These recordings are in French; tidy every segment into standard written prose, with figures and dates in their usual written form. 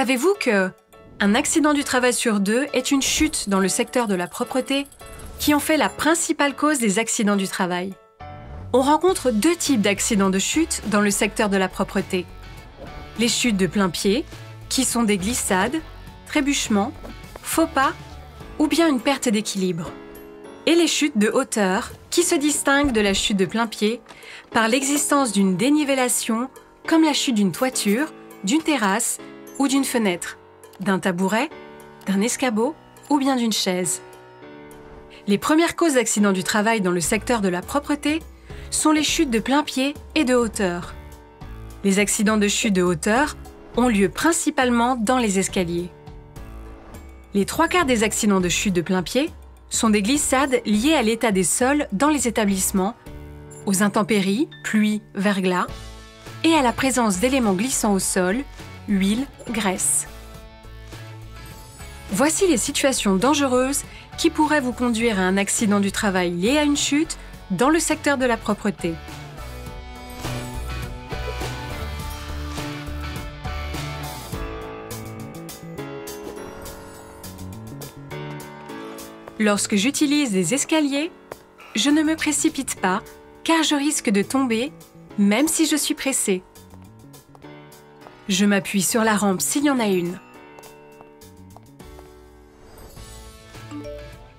Savez-vous que un accident du travail sur 2 est une chute dans le secteur de la propreté qui en fait la principale cause des accidents du travail? On rencontre 2 types d'accidents de chute dans le secteur de la propreté. Les chutes de plein pied, qui sont des glissades, trébuchements, faux pas ou bien une perte d'équilibre. Et les chutes de hauteur, qui se distinguent de la chute de plein pied par l'existence d'une dénivellation, comme la chute d'une toiture, d'une terrasse ou d'une fenêtre, d'un tabouret, d'un escabeau ou bien d'une chaise. Les premières causes d'accidents du travail dans le secteur de la propreté sont les chutes de plein pied et de hauteur. Les accidents de chute de hauteur ont lieu principalement dans les escaliers. Les 3/4 des accidents de chute de plein pied sont des glissades liées à l'état des sols dans les établissements, aux intempéries, pluie, verglas, et à la présence d'éléments glissants au sol, huile, graisse. Voici les situations dangereuses qui pourraient vous conduire à un accident du travail lié à une chute dans le secteur de la propreté. Lorsque j'utilise des escaliers, je ne me précipite pas car je risque de tomber même si je suis pressée. Je m'appuie sur la rampe s'il y en a une.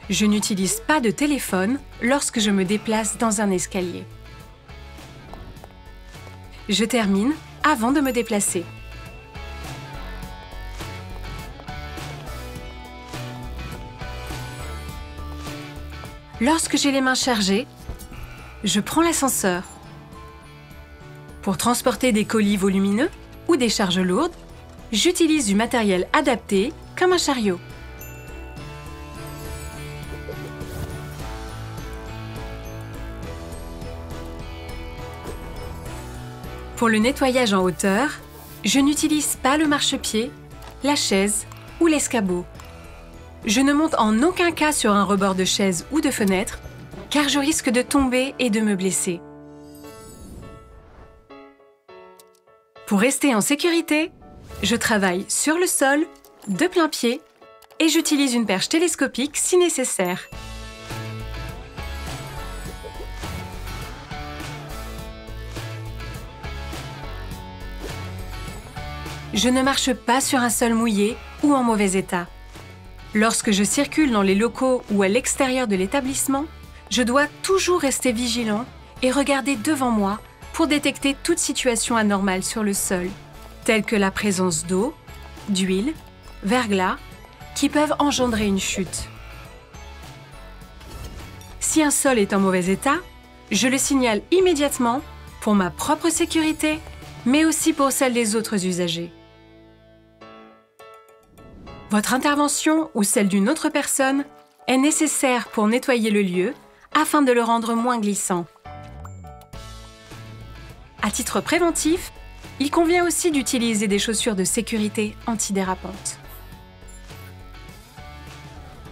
Je n'utilise pas de téléphone lorsque je me déplace dans un escalier. Je termine avant de me déplacer. Lorsque j'ai les mains chargées, je prends l'ascenseur. Pour transporter des colis volumineux ou des charges lourdes, j'utilise du matériel adapté comme un chariot. Pour le nettoyage en hauteur, je n'utilise pas le marchepied, la chaise ou l'escabeau. Je ne monte en aucun cas sur un rebord de chaise ou de fenêtre, car je risque de tomber et de me blesser. Pour rester en sécurité, je travaille sur le sol, de plein pied, et j'utilise une perche télescopique si nécessaire. Je ne marche pas sur un sol mouillé ou en mauvais état. Lorsque je circule dans les locaux ou à l'extérieur de l'établissement, je dois toujours rester vigilant et regarder devant moi pour détecter toute situation anormale sur le sol, telle que la présence d'eau, d'huile, verglas, qui peuvent engendrer une chute. Si un sol est en mauvais état, je le signale immédiatement pour ma propre sécurité, mais aussi pour celle des autres usagers. Votre intervention ou celle d'une autre personne est nécessaire pour nettoyer le lieu afin de le rendre moins glissant. À titre préventif, il convient aussi d'utiliser des chaussures de sécurité antidérapantes.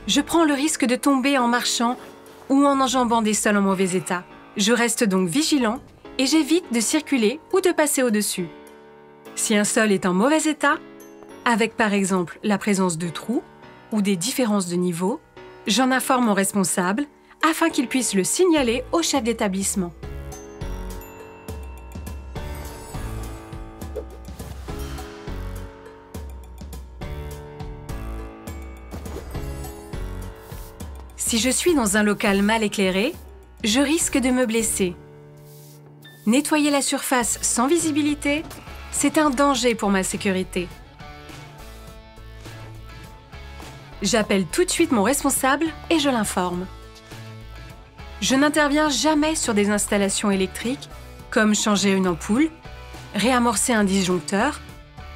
Je prends le risque de tomber en marchant ou en enjambant des sols en mauvais état. Je reste donc vigilant et j'évite de circuler ou de passer au-dessus. Si un sol est en mauvais état, avec par exemple la présence de trous ou des différences de niveau, j'en informe mon responsable afin qu'il puisse le signaler au chef d'établissement. Si je suis dans un local mal éclairé, je risque de me blesser. Nettoyer la surface sans visibilité, c'est un danger pour ma sécurité. J'appelle tout de suite mon responsable et je l'informe. Je n'interviens jamais sur des installations électriques, comme changer une ampoule, réamorcer un disjoncteur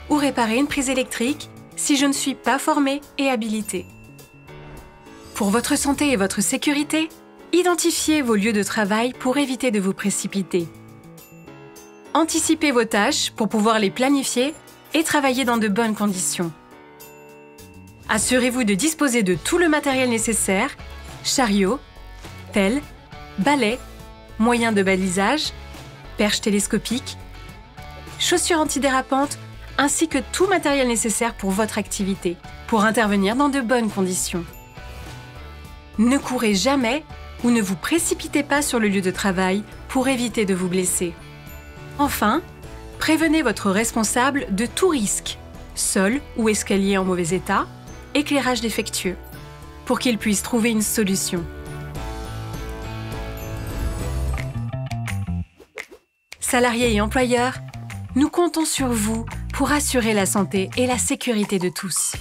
ou réparer une prise électrique si je ne suis pas formée et habilitée. Pour votre santé et votre sécurité, identifiez vos lieux de travail pour éviter de vous précipiter. Anticipez vos tâches pour pouvoir les planifier et travailler dans de bonnes conditions. Assurez-vous de disposer de tout le matériel nécessaire, chariot, pelle, balai, moyens de balisage, perches télescopiques, chaussures antidérapantes ainsi que tout matériel nécessaire pour votre activité, pour intervenir dans de bonnes conditions. Ne courez jamais ou ne vous précipitez pas sur le lieu de travail pour éviter de vous blesser. Enfin, prévenez votre responsable de tout risque, sol ou escalier en mauvais état, éclairage défectueux, pour qu'il puisse trouver une solution. Salariés et employeurs, nous comptons sur vous pour assurer la santé et la sécurité de tous.